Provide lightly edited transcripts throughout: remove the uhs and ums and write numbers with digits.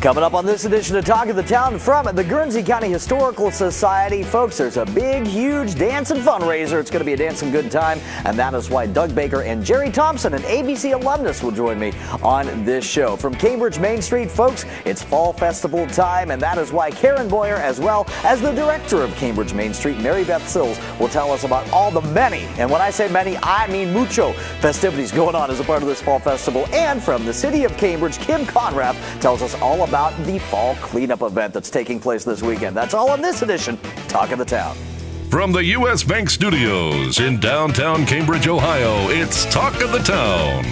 Coming up on this edition of Talk of the Town from the Guernsey County Historical Society. Folks, there's a big, huge dance and fundraiser. It's going to be a dancing good time, and that is why Doug Baker and Jerry Thompson, an ABC alumnus, will join me on this show. From Cambridge Main Street, folks, it's Fall Festival time, and that is why Karen Boyer, as well as the director of Cambridge Main Street, Mary Beth Sills, will tell us about all the many, and when I say many, I mean mucho, festivities going on as a part of this Fall Festival. And from the city of Cambridge, Kim Conrath tells us all about the fall cleanup event that's taking place this weekend. That's all in this edition, Talk of the Town. From the U.S. Bank Studios in downtown Cambridge, Ohio, it's Talk of the Town.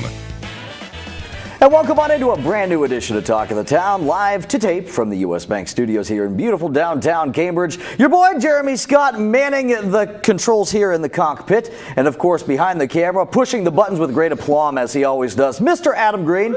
And welcome on into a brand new edition of Talk of the Town, live to tape from the U.S. Bank Studios here in beautiful downtown Cambridge. Your boy, Jeremy Scott, manning the controls here in the cockpit. And of course, behind the camera, pushing the buttons with great aplomb as he always does, Mr. Adam Green.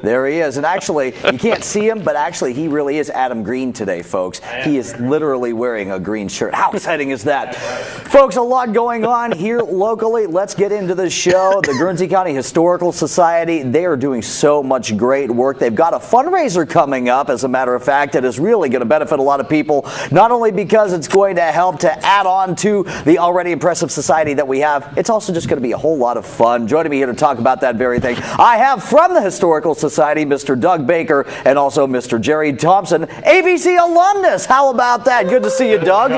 There he is. And actually, you can't see him, but actually he really is Adam Green today, folks. He is literally wearing a green shirt. How exciting is that? Folks, a lot going on here locally. Let's get into the show. The Guernsey County Historical Society, they are doing so much great work. They've got a fundraiser coming up, as a matter of fact, that is really going to benefit a lot of people, not only because it's going to help to add on to the already impressive society that we have, it's also just going to be a whole lot of fun. Joining me here to talk about that very thing, I have from the Historical Society, Mr. Doug Baker, and also Mr. Jerry Thompson, ABC alumnus. How about that? Good to see you, Doug.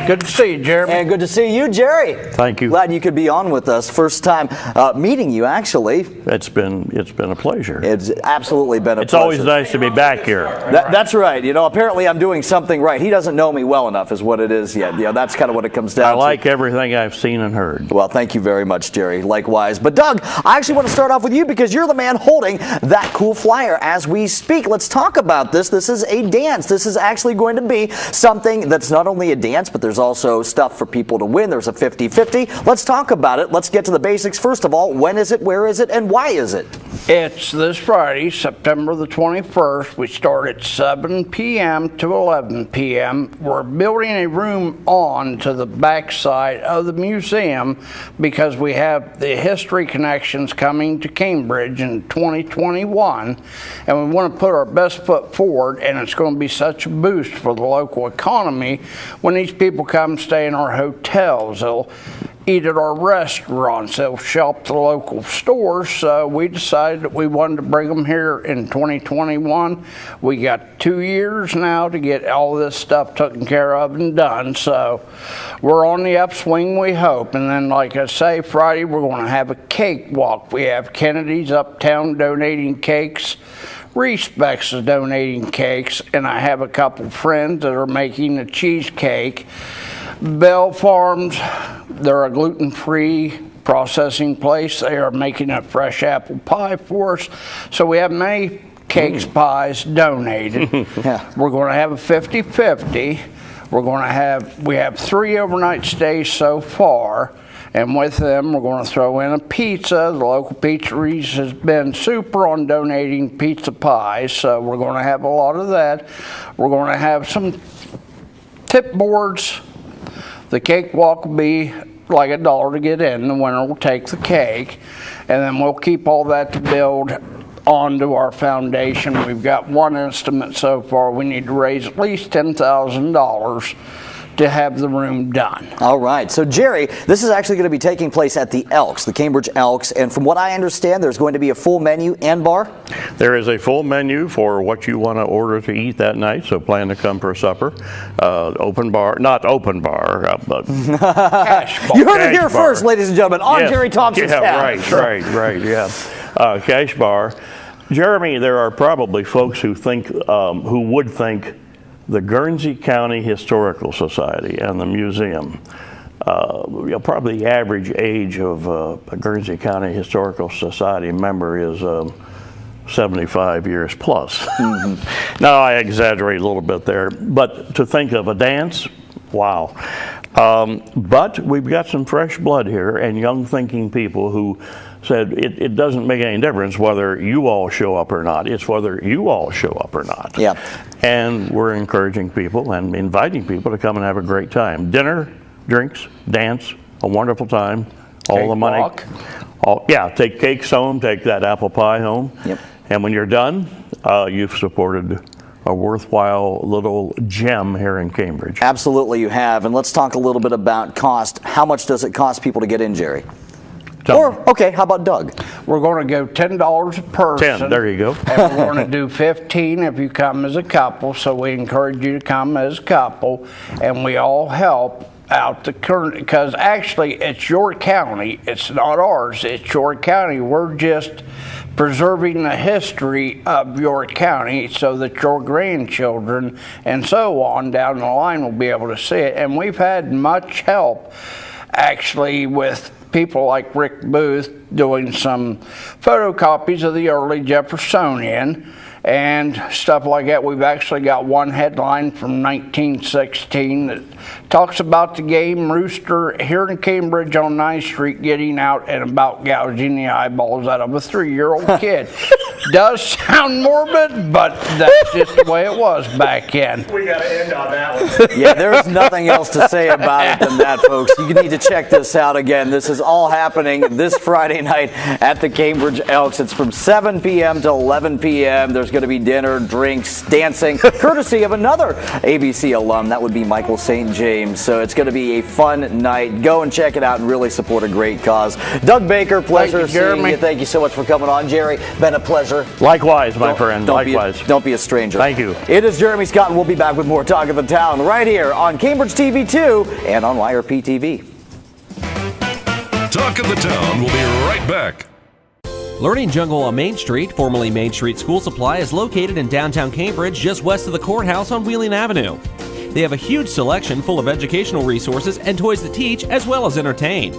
Good to see you, Jeremy. And good to see you, Jerry. Thank you. Glad you could be on with us. First time meeting you, actually. It's been a pleasure. It's absolutely been a pleasure. It's always nice to be back here. That's right. You know, apparently I'm doing something right. He doesn't know me well enough is what it is yet. You know, that's kind of what it comes down to. I like everything I've seen and heard. Well, thank you very much, Jerry. Likewise. But Doug, I actually want to start off with you because you're the man holding that cool flyer as we speak. Let's talk about this. This is a dance. This is actually going to be something that's not only a dance, but there's also stuff for people to win. There's a 50-50. Let's talk about it. Let's get to the basics. First of all, when is it, where is it, and why is it? It's this Friday, September the 21st. We start at 7 p.m. to 11 p.m. We're building a room on to the backside of the museum because we have the History Connections coming to Cambridge in 2021, and we want to put our best foot forward, and it's going to be such a boost for the local economy when these people come stay in our hotels. They'll eat at our restaurants, they'll shop at the local stores, so we decided that we wanted to bring them here in 2021. We got 2 years now to get all this stuff taken care of and done, so we're on the upswing, we hope. And then, like I say, Friday we're going to have a cake walk. We have Kennedy's Uptown donating cakes, Respects is donating cakes, and I have a couple friends that are making a cheesecake. Bell Farms, they're a gluten-free processing place. They are making a fresh apple pie for us. So we have many cakes, pies donated. Yeah. We're going to have a 50-50. We have 3 overnight stays so far. And with them, we're going to throw in a pizza. The local pizzeries has been super on donating pizza pies, so we're going to have a lot of that. We're going to have some tip boards. The cake walk will be like $1 to get in. The winner will take the cake, and then we'll keep all that to build onto our foundation. We've got one estimate so far. We need to raise at least $10,000 to have the room done. All right. So, Jerry, this is actually going to be taking place at the Elks, the Cambridge Elks. And from what I understand, there's going to be a full menu and bar? There is a full menu for what you want to order to eat that night, so plan to come for supper. Open bar, not open bar, but Cash bar. You heard it here first, ladies and gentlemen, on Yes. Jerry Thompson's Yeah, tab. right, yeah. Cash bar. Jeremy, there are probably folks who would think the Guernsey County Historical Society and the museum, probably the average age of a Guernsey County Historical Society member is 75 years plus. Mm-hmm. Now, I exaggerate a little bit there, but to think of a dance, wow. But we've got some fresh blood here and young thinking people who said it doesn't make any difference whether you all show up or not. It's whether you all show up or not. Yeah. And we're encouraging people and inviting people to come and have a great time. Dinner, drinks, dance, a wonderful time. All Cake the money. walk. Take cakes home, take that apple pie home. Yep. And when you're done, you've supported a worthwhile little gem here in Cambridge. Absolutely you have. And let's talk a little bit about cost. How much does it cost people to get in, Jerry? Okay, how about Doug? We're going to go $10 a person. 10, there you go. And we're going to do 15 if you come as a couple, so we encourage you to come as a couple, and we all help out the current, because actually it's your county, it's not ours, it's your county. We're just preserving the history of your county so that your grandchildren and so on down the line will be able to see it. And we've had much help actually with people like Rick Booth doing some photocopies of the early Jeffersonian and stuff like that. We've actually got one headline from 1916 that talks about the game rooster here in Cambridge on 9th Street getting out and about gouging the eyeballs out of a 3-year-old kid. Does sound morbid, but that's just the way it was back then. We got to end on that one. Yeah, there's nothing else to say about it than that, folks. You need to check this out again. This is all happening this Friday night at the Cambridge Elks. It's from 7 p.m. to 11 p.m. There's going to be dinner, drinks, dancing, courtesy of another ABC alum. That would be Michael St. James. So it's going to be a fun night. Go and check it out and really support a great cause. Doug Baker, pleasure seeing you. Thank you so much for coming on, Jerry. Been a pleasure. Likewise, my friend. Likewise. Don't be a stranger. Thank you. It is Jeremy Scott, and we'll be back with more Talk of the Town right here on Cambridge TV 2 and on YRP TV. Talk of the Town will be right back. Learning Jungle on Main Street, formerly Main Street School Supply, is located in downtown Cambridge, just west of the courthouse on Wheeling Avenue. They have a huge selection full of educational resources and toys to teach as well as entertain.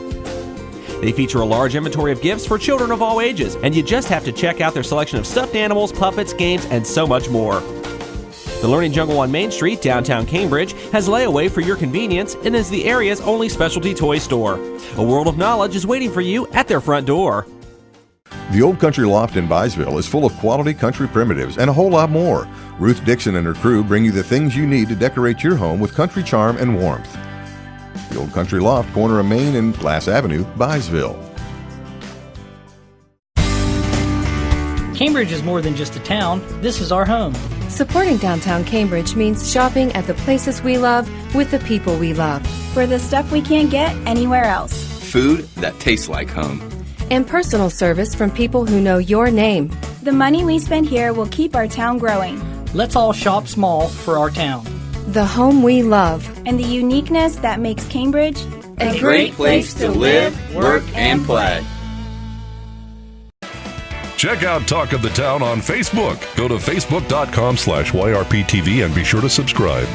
They feature a large inventory of gifts for children of all ages, and you just have to check out their selection of stuffed animals, puppets, games, and so much more. The Learning Jungle on Main Street, downtown Cambridge, has layaway for your convenience and is the area's only specialty toy store. A world of knowledge is waiting for you at their front door. The Old Country Loft in Byesville is full of quality country primitives and a whole lot more. Ruth Dixon and her crew bring you the things you need to decorate your home with country charm and warmth. The Old Country Loft, corner of Main and Glass Avenue, Byesville. Cambridge is more than just a town. This is our home. Supporting downtown Cambridge means shopping at the places we love with the people we love. For the stuff we can't get anywhere else. Food that tastes like home. And personal service from people who know your name. The money we spend here will keep our town growing. Let's all shop small for our town. The home we love. And the uniqueness that makes Cambridge a great place to live, work, and play. Check out Talk of the Town on Facebook. Go to facebook.com/YRPTV and be sure to subscribe.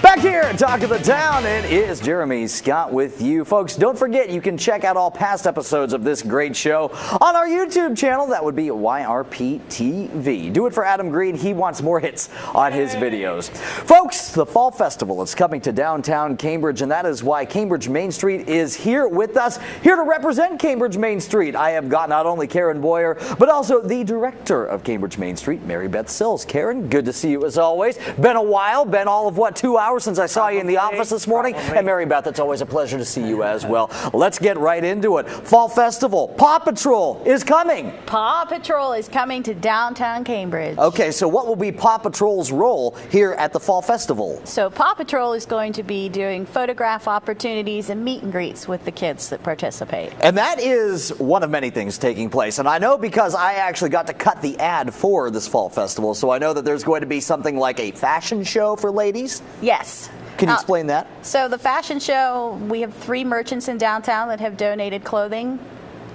Back here at Talk of the Town, it is Jeremy Scott with you. Folks, don't forget you can check out all past episodes of this great show on our YouTube channel. That would be YRP TV. Do it for Adam Green. He wants more hits on his videos. Folks, the Fall Festival is coming to downtown Cambridge, and that is why Cambridge Main Street is here with us, here to represent Cambridge Main Street. I have got not only Karen Boyer, but also the director of Cambridge Main Street, Mary Beth Sills. Karen, good to see you as always. Been a while, been all of what, 2 hours since I saw you in the office this morning. And Mary Beth, it's always a pleasure to see you as well. Let's get right into it. Fall Festival. Paw Patrol is coming. Paw Patrol is coming to downtown Cambridge. Okay, so what will be Paw Patrol's role here at the Fall Festival? So Paw Patrol is going to be doing photograph opportunities and meet and greets with the kids that participate. And that is one of many things taking place. And I know because I actually got to cut the ad for this Fall Festival, so I know that there's going to be something like a fashion show for ladies. Yes. Can you explain that? So the fashion show, we have 3 merchants in downtown that have donated clothing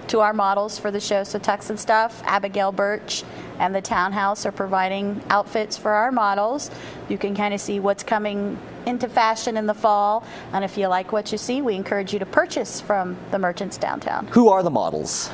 to our models for the show. So Tux and Stuff, Abigail Birch, and the Townhouse are providing outfits for our models. You can kind of see what's coming into fashion in the fall. And if you like what you see, we encourage you to purchase from the merchants downtown. Who are the models?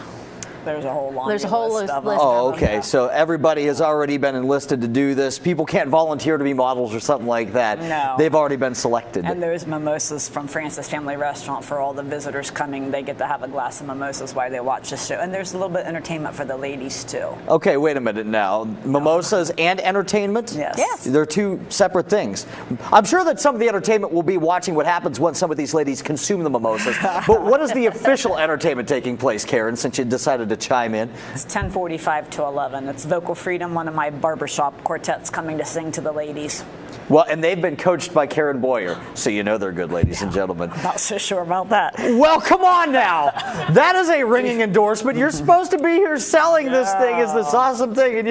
There's a whole There's a whole list of them. list. Oh, okay. So everybody has already been enlisted to do this. People can't volunteer to be models or something like that. No. They've already been selected. And there's mimosas from Francis Family Restaurant for all the visitors coming. They get to have a glass of mimosas while they watch the show. And there's a little bit of entertainment for the ladies, too. Okay, wait a minute now. Mimosas and entertainment? Yes. They're two separate things. I'm sure that some of the entertainment will be watching what happens once some of these ladies consume the mimosas. But what is the official entertainment taking place, Karen, since you decided to chime in? It's 10:45 to 11. It's Vocal Freedom, one of my barbershop quartets coming to sing to the ladies. Well, and they've been coached by Karen Boyer, so you know they're good, ladies and gentlemen. I'm not so sure about that. Well, come on now. That is a ringing endorsement. You're supposed to be here selling this thing as this awesome thing, and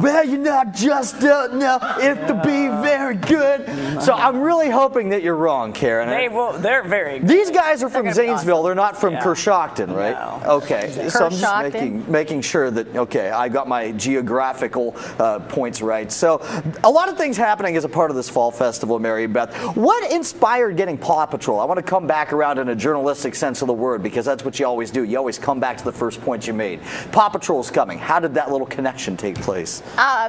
well, you're not just know if to be very good. So I'm really hoping that you're wrong, Karen. They're very good. These guys are from They're gonna be Zanesville. awesome. They're not from Kershawton, right? No. Okay. So I'm just Kershawton? making sure that, okay, I got my geographical points right. So a lot of things happening as a part of this fall festival, Mary Beth. What inspired getting Paw Patrol? I want to come back around in a journalistic sense of the word, because that's what you always do. You always come back to the first point you made. Paw Patrol's coming. How did that little connection take place?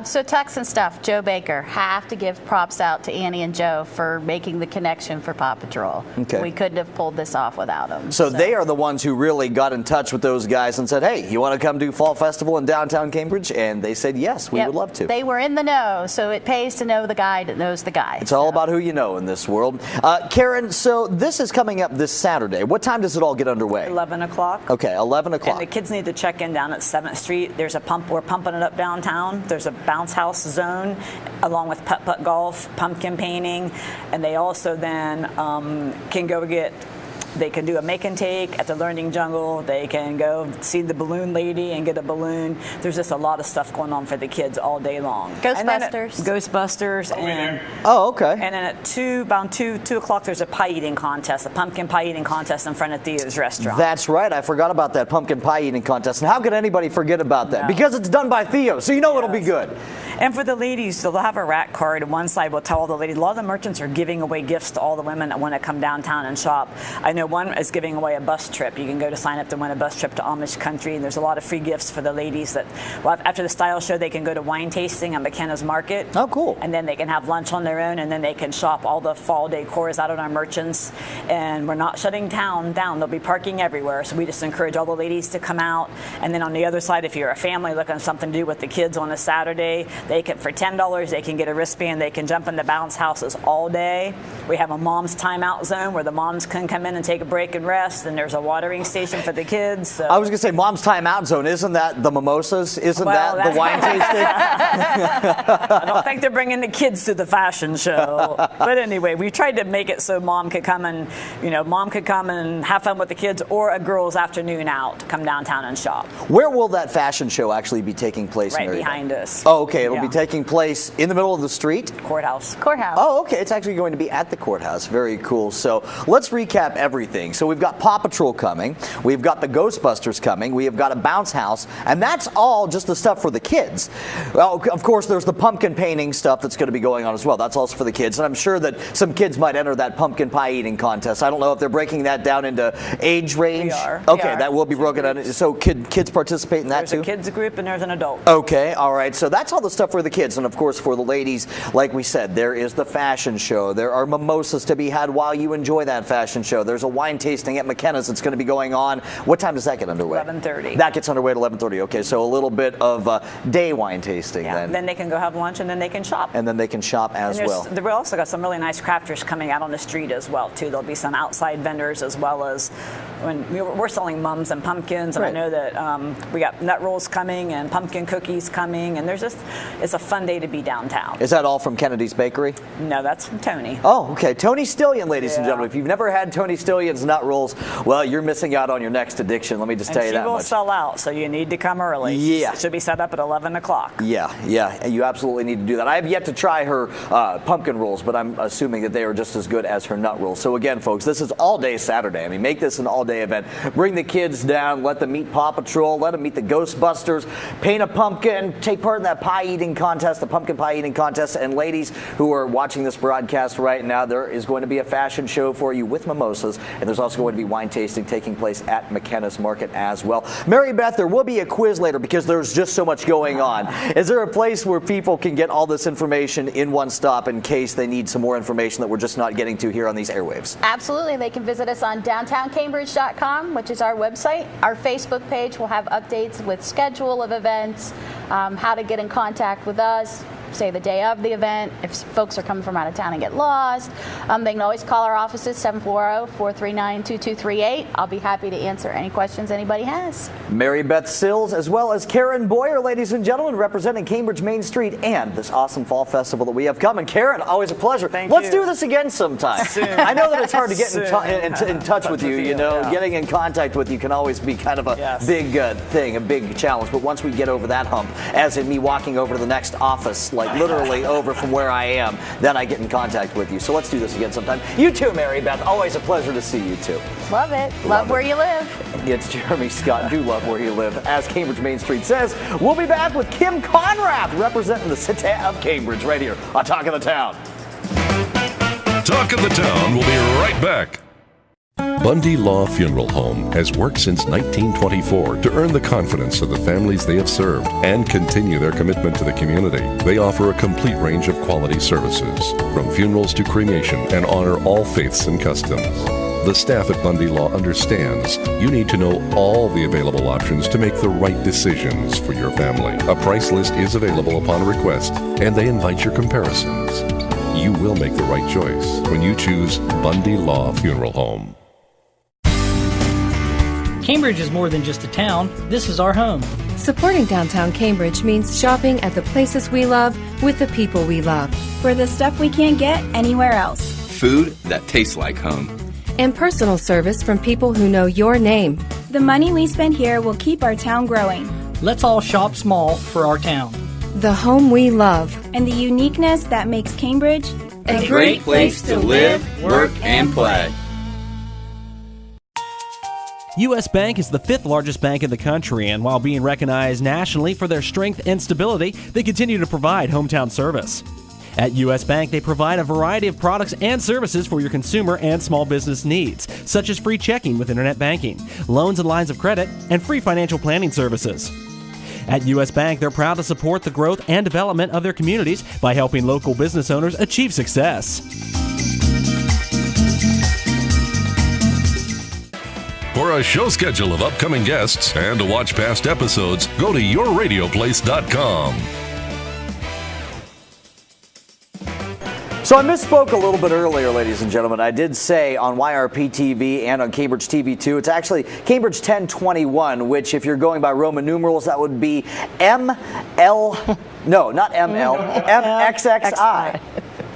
So Texan stuff, Joe Baker. Have to give props out to Annie and Joe for making the connection for Paw Patrol. Okay. We couldn't have pulled this off without them. So they are the ones who really got in touch with those guys and said, hey, you want to come do Fall Festival in downtown Cambridge? And they said, yes, we would love to. They were in the know, so it pays to know the guy that knows the guy. It's all about who you know in this world. Karen, so this is coming up this Saturday. What time does it all get underway? 11 o'clock. Okay, 11 o'clock. And the kids need to check in down at 7th Street. There's a pump. We're pumping it up downtown. There's a bounce house zone along with putt-putt golf, pumpkin painting, and they also then can go get. They can do a make and take at the Learning Jungle. They can go see the balloon lady and get a balloon. There's just a lot of stuff going on for the kids all day long. Ghostbusters. Ghostbusters. Oh, okay. And then at about 2 o'clock, there's a pie eating contest, a pumpkin pie eating contest in front of Theo's restaurant. That's right. I forgot about that pumpkin pie eating contest. And how could anybody forget about that? No. Because it's done by Theo, so you know it'll be good. And for the ladies, they'll have a rack card. On one side will tell all the ladies. A lot of the merchants are giving away gifts to all the women that want to come downtown and shop. I know one is giving away a bus trip. You can go to sign up to win a bus trip to Amish country. And there's a lot of free gifts for the ladies that, after the style show, they can go to wine tasting on McKenna's Market. Oh, cool. And then they can have lunch on their own, and then they can shop all the fall decors out at our merchants. And we're not shutting town down. They'll be parking everywhere. So we just encourage all the ladies to come out. And then on the other side, if you're a family looking for something to do with the kids on a Saturday, they can, for $10, they can get a wristband. They can jump in the bounce houses all day. We have a mom's timeout zone where the moms can come in and take a break and rest. And there's a watering station for the kids. So. I was going to say mom's timeout zone. Isn't that the mimosas? Isn't that the wine tasting? I don't think they're bringing the kids to the fashion show. But anyway, we tried to make it so mom could come and, have fun with the kids, or a girls' afternoon out to come downtown and shop. Where will that fashion show actually be taking place? Right behind us. Oh, okay. It'll be taking place in the middle of the street? Courthouse. Oh, okay. It's actually going to be at the courthouse. Very cool. So let's recap everything. So we've got Paw Patrol coming. We've got the Ghostbusters coming. We have got a bounce house. And that's all just the stuff for the kids. Well, of course, there's the pumpkin painting stuff that's going to be going on as well. That's also for the kids. And I'm sure that some kids might enter that pumpkin pie eating contest. I don't know if they're breaking that down into age range. We are. Okay, that will be broken down. So kids participate in that too? There's a kids group and there's an adult. Okay, all right. So that's all the stuff for the kids. And of course, for the ladies, like we said, there is the fashion show. There are mimosas to be had while you enjoy that fashion show. There's a wine tasting at McKenna's that's going to be going on. What time does that get underway? 11:30. That gets underway at 11:30. Okay, so a little bit of day wine tasting then. Then they can go have lunch and then they can shop. And then they can shop as well. We've also got some really nice crafters coming out on the street as well, too. There'll be some outside vendors as well as when we're selling mums and pumpkins. And I know that we got nut rolls coming and pumpkin cookies coming. And it's a fun day to be downtown. Is that all from Kennedy's Bakery? No, that's from Tony. Oh, okay. Tony Stillion, ladies and gentlemen. If you've never had Tony Stillion's nut rolls, well, you're missing out on your next addiction. Let me just tell you that much. She will sell out, so you need to come early. Yeah. It should be set up at 11 o'clock. Yeah. You absolutely need to do that. I have yet to try her pumpkin rolls, but I'm assuming that they are just as good as her nut rolls. So again, folks, this is all day Saturday. I mean, make this an all-day event. Bring the kids down. Let them meet Paw Patrol. Let them meet the Ghostbusters. Paint a pumpkin. Take part in that pie eating eating contest, the pumpkin pie eating contest. And ladies who are watching this broadcast right now, there is going to be a fashion show for you with mimosas, and there's also going to be wine tasting taking place at McKenna's Market as well. Mary Beth, there will be a quiz later because there's just so much going on. Is there a place where people can get all this information in one stop in case they need some more information that we're just not getting to here on these airwaves? Absolutely. They can visit us on downtowncambridge.com, which is our website. Our Facebook page will have updates with schedule of events, how to get in contact with us, say the day of the event, if folks are coming from out of town and get lost. They can always call our offices, 740-439-2238. I'll be happy to answer any questions anybody has. Mary Beth Sills, as well as Karen Boyer, ladies and gentlemen, representing Cambridge Main Street and this awesome fall festival that we have coming. Karen, always a pleasure. Let's do this again sometime. I know that it's hard to get in touch with you. You know, getting in contact with you can always be kind of a big thing, a big challenge. But once we get over that hump, as in me walking over to the next office, like literally over from where I am, then I get in contact with you. So let's do this again sometime. You too, Mary Beth. Always a pleasure to see you too. Love it. Love where you live. It's Jeremy Scott. Do love where you live. As Cambridge Main Street says, we'll be back with Kim Conrath representing the city of Cambridge right here on Talk of the Town. Talk of the Town will be right back. Bundy Law Funeral Home has worked since 1924 to earn the confidence of the families they have served and continue their commitment to the community. They offer a complete range of quality services, from funerals to cremation, and honor all faiths and customs. The staff at Bundy Law understands you need to know all the available options to make the right decisions for your family. A price list is available upon request, and they invite your comparisons. You will make the right choice when you choose Bundy Law Funeral Home. Cambridge is more than just a town. This is our home. Supporting downtown Cambridge means shopping at the places we love with the people we love. For the stuff we can't get anywhere else. Food that tastes like home. And personal service from people who know your name. The money we spend here will keep our town growing. Let's all shop small for our town. The home we love. And the uniqueness that makes Cambridge a great place to live, work, and play. U.S. Bank is the 5th largest bank in the country, and while being recognized nationally for their strength and stability, they continue to provide hometown service. At U.S. Bank, they provide a variety of products and services for your consumer and small business needs, such as free checking with internet banking, loans and lines of credit, and free financial planning services. At U.S. Bank, they're proud to support the growth and development of their communities by helping local business owners achieve success. For a show schedule of upcoming guests and to watch past episodes, go to yourradioplace.com. So I misspoke a little bit earlier, ladies and gentlemen. I did say on YRP TV and on Cambridge TV2, it's actually Cambridge 1021, which if you're going by Roman numerals, that would be MXXI.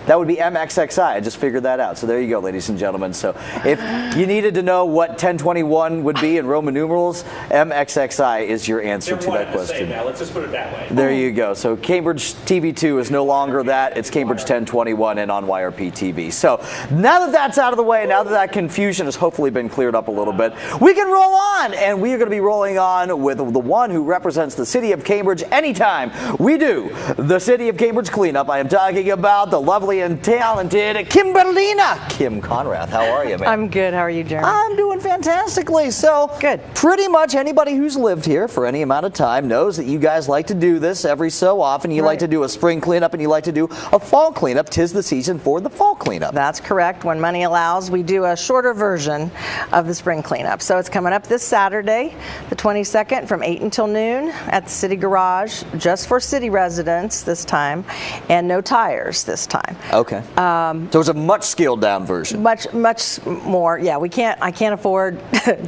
That would be MXXI. I just figured that out. So there you go, ladies and gentlemen. So if you needed to know what 1021 would be in Roman numerals, MXXI is your answer to that question. Now. Let's just put it that way. There you go. So Cambridge TV2 is no longer that. It's Cambridge 1021 and on YRP TV. So now that that's out of the way, now that that confusion has hopefully been cleared up a little bit, we can roll on. And we are going to be rolling on with the one who represents the city of Cambridge anytime we do the City of Cambridge cleanup. I am talking about the lovely and talented Kimberlina. Kim Conrath, how are you, man? I'm good. How are you, Jeremy? I'm doing fantastically. So, good. Pretty much anybody who's lived here for any amount of time knows that you guys like to do this every so often. You like to do a spring cleanup and you like to do a fall cleanup. 'Tis the season for the fall cleanup. That's correct. When money allows, we do a shorter version of the spring cleanup. So it's coming up this Saturday, the 22nd, from 8 until noon at the City Garage, just for city residents this time, and no tires this time. Okay. So it's a much scaled down version. Much more. Yeah, I can't afford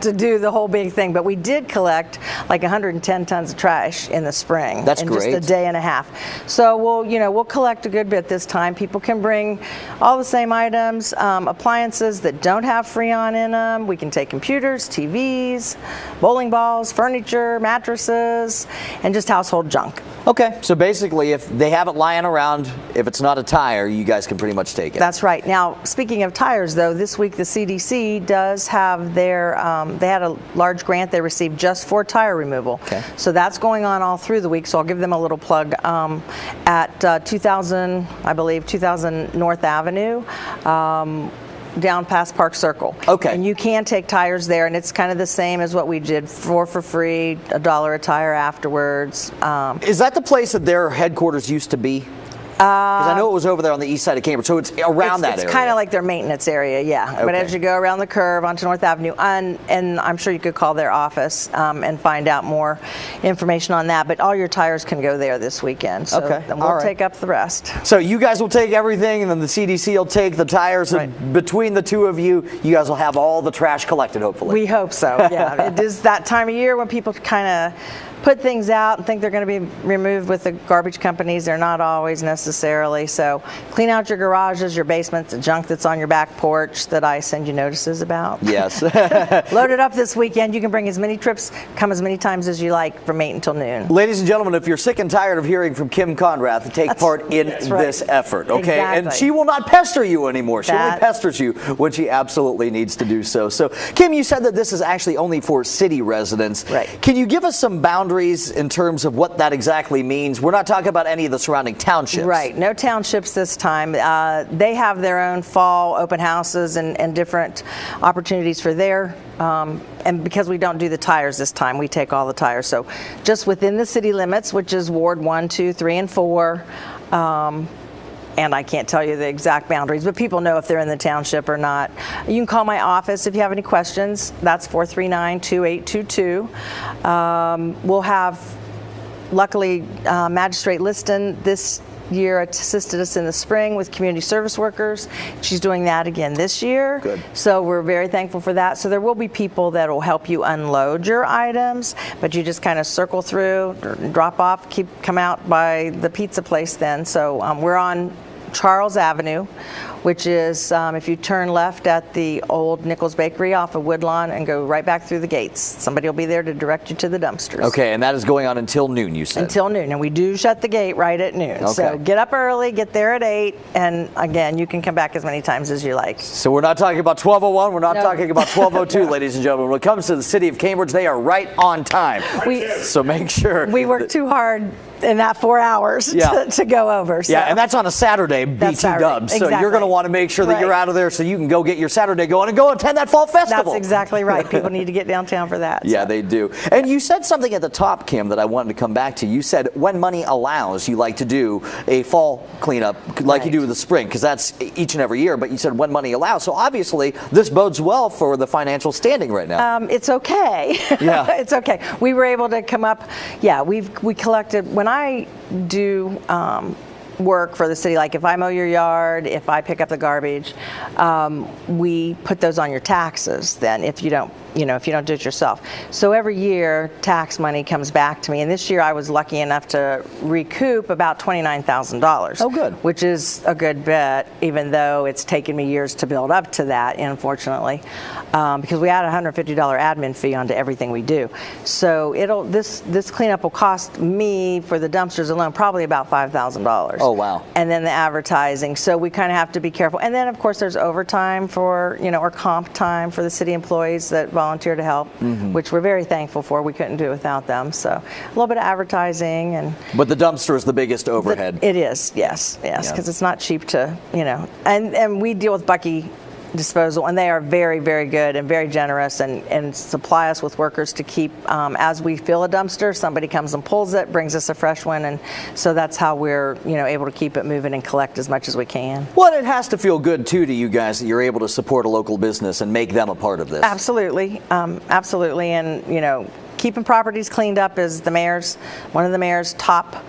to do the whole big thing, but we did collect like 110 tons of trash in the spring. That's in great. Just a day and a half. So we'll collect a good bit this time. People can bring all the same items, appliances that don't have Freon in them. We can take computers, TVs, bowling balls, furniture, mattresses, and just household junk. Okay. So basically, if they have it lying around, if it's not a tire, you you guys can pretty much take it. That's right. Now, speaking of tires, though, this week the CDC does have their, they had a large grant they received just for tire removal. Okay. So that's going on all through the week, so I'll give them a little plug. At 2000 North Avenue, down past Park Circle. Okay. And you can take tires there, and it's kind of the same as what we did, 4 for free, $1 a tire afterwards. Is that the place that their headquarters used to be? Because I know it was over there on the east side of Cambridge, so it's around that area. It's kind of like their maintenance area, yeah. Okay. But as you go around the curve onto North Avenue, and I'm sure you could call their office and find out more information on that. But all your tires can go there this weekend. So Okay. then we'll take up the rest. So you guys will take everything, and then the CDC will take the tires. Right. And between the two of you, you guys will have all the trash collected, hopefully. We hope so, yeah. It is that time of year when people kind of put things out and think they're going to be removed with the garbage companies. They're not always necessarily. So clean out your garages, your basements, the junk that's on your back porch that I send you notices about. Yes. Load it up this weekend. You can bring as many trips, come as many times as you like from 8 until noon. Ladies and gentlemen, if you're sick and tired of hearing from Kim Conrath, take part in this effort, okay? Exactly. And she will not pester you anymore. She only pesters you when she absolutely needs to do so. So, Kim, you said that this is actually only for city residents. Right. Can you give us some boundaries in terms of what that exactly means? We're not talking about any of the surrounding townships. Right. No townships this time. They have their own fall open houses and different opportunities for their and because we don't do the tires this time, we take all the tires. So just within the city limits, which is Ward 1, 2, 3, and 4. And I can't tell you the exact boundaries, but people know if they're in the township or not. You can call my office if you have any questions. That's 439-2822. We'll have, luckily, Magistrate Liston this year assisted us in the spring with community service workers. She's doing that again this year. Good. So we're very thankful for that. So there will be people that will help you unload your items, but you just kind of circle through, drop off, come out by the pizza place then. So we're on Charles Avenue, which is if you turn left at the old Nichols Bakery off of Woodlawn and go right back through the gates. Somebody will be there to direct you to the dumpsters. Okay, and that is going on until noon, you said? Until noon, and we do shut the gate right at noon. Okay. So get up early, get there at 8, and again, you can come back as many times as you like. So we're not talking about 12:01, we're not talking about 12:02, ladies and gentlemen. When it comes to the city of Cambridge, they are right on time. So make sure. We work too hard in that 4 hours to go over. So. Yeah, and that's on a Saturday, BT Dubs. So you're going to want to make sure that you're out of there so you can go get your Saturday going and go attend that fall festival. That's exactly right. People need to get downtown for that. Yeah, they do. And you said something at the top, Kim, that I wanted to come back to. You said when money allows, you like to do a fall cleanup like you do with the spring, because that's each and every year. But you said when money allows. So obviously, this bodes well for the financial standing right now. It's okay. Yeah. It's okay. We were able to come up. Yeah, we collected. When I do work for the city, like if I mow your yard, if I pick up the garbage, we put those on your taxes then if you don't do it yourself. So every year tax money comes back to me, and this year I was lucky enough to recoup about $29,000. Oh, good. Which is a good bet, even though it's taken me years to build up to that, unfortunately, because we add a $150 admin fee onto everything we do. So this cleanup will cost me, for the dumpsters alone, probably about $5,000. Oh, wow. And then the advertising. So we kind of have to be careful. And then, of course, there's overtime for, or comp time for the city employees that volunteer to help, which we're very thankful for. We couldn't do it without them. So a little bit of advertising. But the dumpster is the biggest overhead. It is, yes, because it's not cheap to, and we deal with Bucky Disposal, and they are very, very good and very generous and supply us with workers to keep, as we fill a dumpster, somebody comes and pulls it, brings us a fresh one, and so that's how we're able to keep it moving and collect as much as we can. Well, it has to feel good too to you guys that you're able to support a local business and make them a part of this. Absolutely, absolutely, and keeping properties cleaned up is one of the mayor's top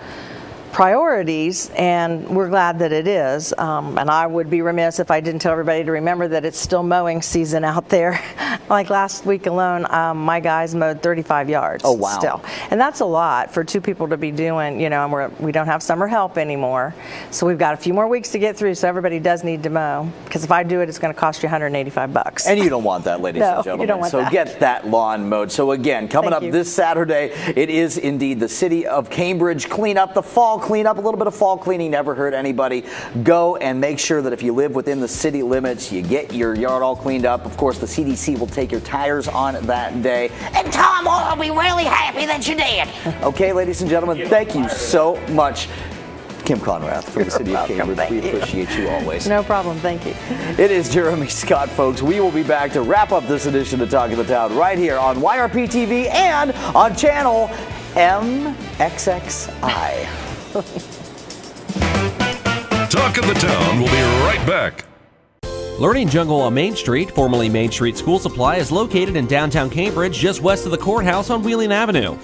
priorities, and we're glad that it is. And I would be remiss if I didn't tell everybody to remember that it's still mowing season out there. Like last week alone, my guys mowed 35 yards. Oh, wow. Still. And that's a lot for two people to be doing, and we don't have summer help anymore. So we've got a few more weeks to get through, so everybody does need to mow. Because if I do it, it's going to cost you $185. And you don't want that, ladies and gentlemen. You don't want so that. get that lawn mowed. So again, coming Thank up you. this Saturday, it is indeed the City of Cambridge Clean Up the Fall cleanup. A little bit of fall cleaning never hurt anybody. Go and make sure that if you live within the city limits, you get your yard all cleaned up. Of course, the CDC will take your tires on that day. And Tom will be really happy that you did. Okay, ladies and gentlemen, thank you so much. Kim Conrath from the city of Cambridge. We appreciate you always. No problem. Thank you. It is Jeremy Scott, folks. We will be back to wrap up this edition of Talk of the Town right here on YRP TV and on channel MXXI. Talk of the Town will be right back. Learning Jungle on Main Street, formerly Main Street School Supply, is located in downtown Cambridge, just west of the courthouse on Wheeling Avenue.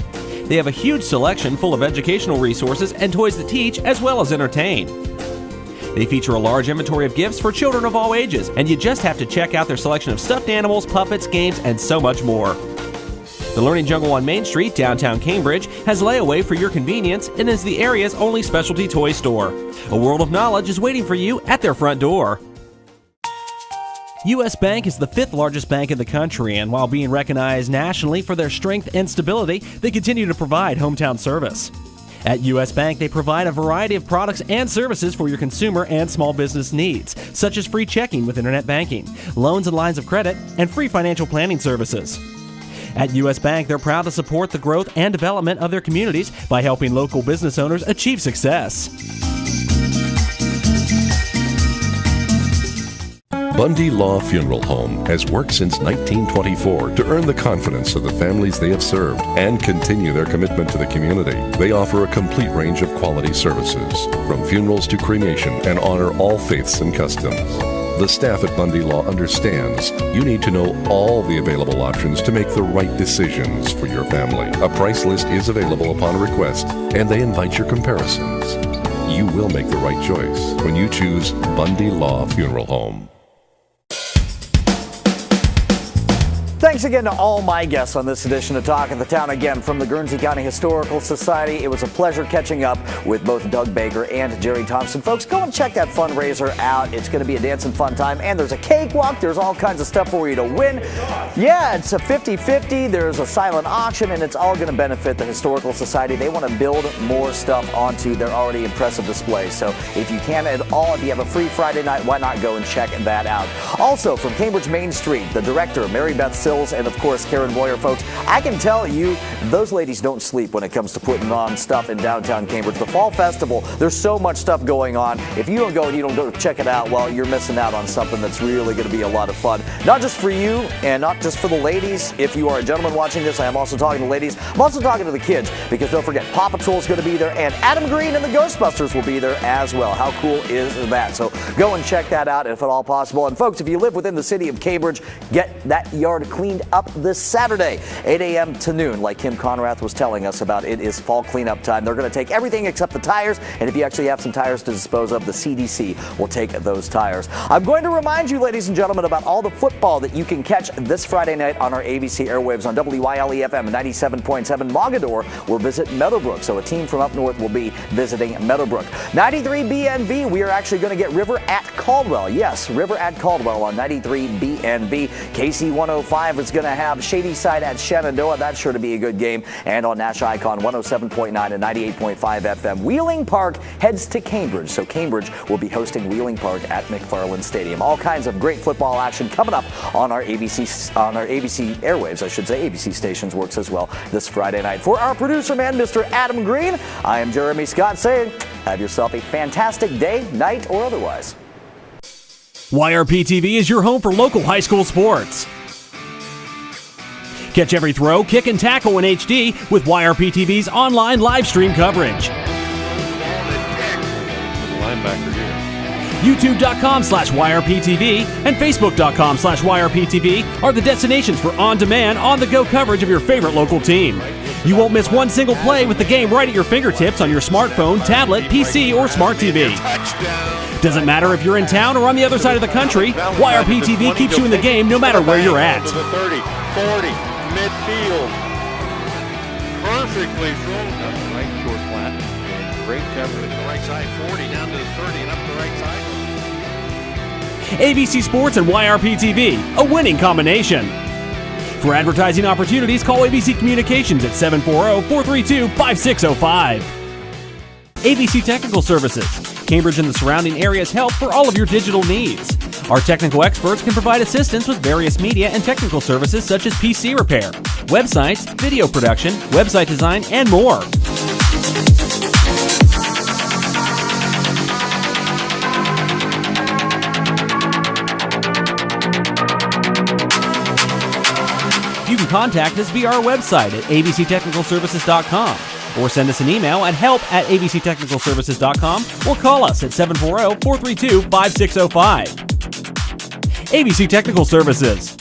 They have a huge selection full of educational resources and toys to teach as well as entertain. They feature a large inventory of gifts for children of all ages, and you just have to check out their selection of stuffed animals, puppets, games, and so much more. The Learning Jungle on Main Street, downtown Cambridge, has layaway for your convenience and is the area's only specialty toy store. A world of knowledge is waiting for you at their front door. U.S. Bank is the 5th largest bank in the country, and while being recognized nationally for their strength and stability, they continue to provide hometown service. At U.S. Bank, they provide a variety of products and services for your consumer and small business needs, such as free checking with internet banking, loans and lines of credit, and free financial planning services. At U.S. Bank, they're proud to support the growth and development of their communities by helping local business owners achieve success. Bundy Law Funeral Home has worked since 1924 to earn the confidence of the families they have served and continue their commitment to the community. They offer a complete range of quality services, from funerals to cremation, and honor all faiths and customs. The staff at Bundy Law understands you need to know all the available options to make the right decisions for your family. A price list is available upon request, and they invite your comparisons. You will make the right choice when you choose Bundy Law Funeral Home. Thanks again to all my guests on this edition of Talk of the Town. Again, from the Guernsey County Historical Society, it was a pleasure catching up with both Doug Baker and Jerry Thompson. Folks, go and check that fundraiser out. It's going to be a dance and fun time, and there's a cakewalk. There's all kinds of stuff for you to win. Yeah, it's a 50-50. There's a silent auction, and it's all going to benefit the Historical Society. They want to build more stuff onto their already impressive display. So if you can at all, if you have a free Friday night, why not go and check that out? Also, from Cambridge Main Street, the director, Mary Beth Sills, and of course Karen Boyer. Folks, I can tell you those ladies don't sleep when it comes to putting on stuff in downtown Cambridge. The Fall Festival, there's so much stuff going on. If you don't go and you don't go check it out, well, you're missing out on something that's really going to be a lot of fun. Not just for you and not just for the ladies. If you are a gentleman watching this, I am also talking to ladies. I'm also talking to the kids, because don't forget, Paw Patrol is going to be there, and Adam Green and the Ghostbusters will be there as well. How cool is that? So go and check that out if at all possible. And folks, if you live within the city of Cambridge, get that yard cleaned up this Saturday, 8 a.m. to noon, like Kim Conrath was telling us about. It is fall cleanup time. They're going to take everything except the tires, and if you actually have some tires to dispose of, the CDC will take those tires. I'm going to remind you, ladies and gentlemen, about all the football that you can catch this Friday night on our ABC airwaves on WYLE-FM 97.7 Mogador. We'll visit Meadowbrook, so a team from up north will be visiting Meadowbrook. 93 BNB, we are actually going to get River at Caldwell. Yes, River at Caldwell on 93 BNB. KC 105 is going to have Shady Side at Shenandoah. That's sure to be a good game. And on Nash Icon 107.9 and 98.5 FM. Wheeling Park heads to Cambridge. So Cambridge will be hosting Wheeling Park at McFarland Stadium. All kinds of great football action coming up on our ABC airwaves, I should say. ABC Stations works as well this Friday night. For our producer man, Mr. Adam Green, I am Jeremy Scott saying, have yourself a fantastic day, night, or otherwise. YRP TV is your home for local high school sports. Catch every throw, kick, and tackle in HD with YRP TV's online live stream coverage. YouTube.com/YRPTV and Facebook.com/YRPTV are the destinations for on-demand, on-the-go coverage of your favorite local team. You won't miss one single play with the game right at your fingertips on your smartphone, tablet, PC, or smart TV. Doesn't matter if you're in town or on the other side of the country, YRP TV keeps you in the game no matter where you're at. 30, 40, midfield. Perfectly thrown. Up the right short flat. Great coverage. The right side, 40 down to the 30 and up the right side. ABC Sports and YRP TV, a winning combination. For advertising opportunities, call ABC Communications at 740-432-5605. ABC Technical Services. Cambridge and the surrounding areas help for all of your digital needs. Our technical experts can provide assistance with various media and technical services such as PC repair, websites, video production, website design, and more. You can contact us via our website at abctechnicalservices.com or send us an email at help@abctechnicalservices.com or call us at 740-432-5605. ABC Technical Services.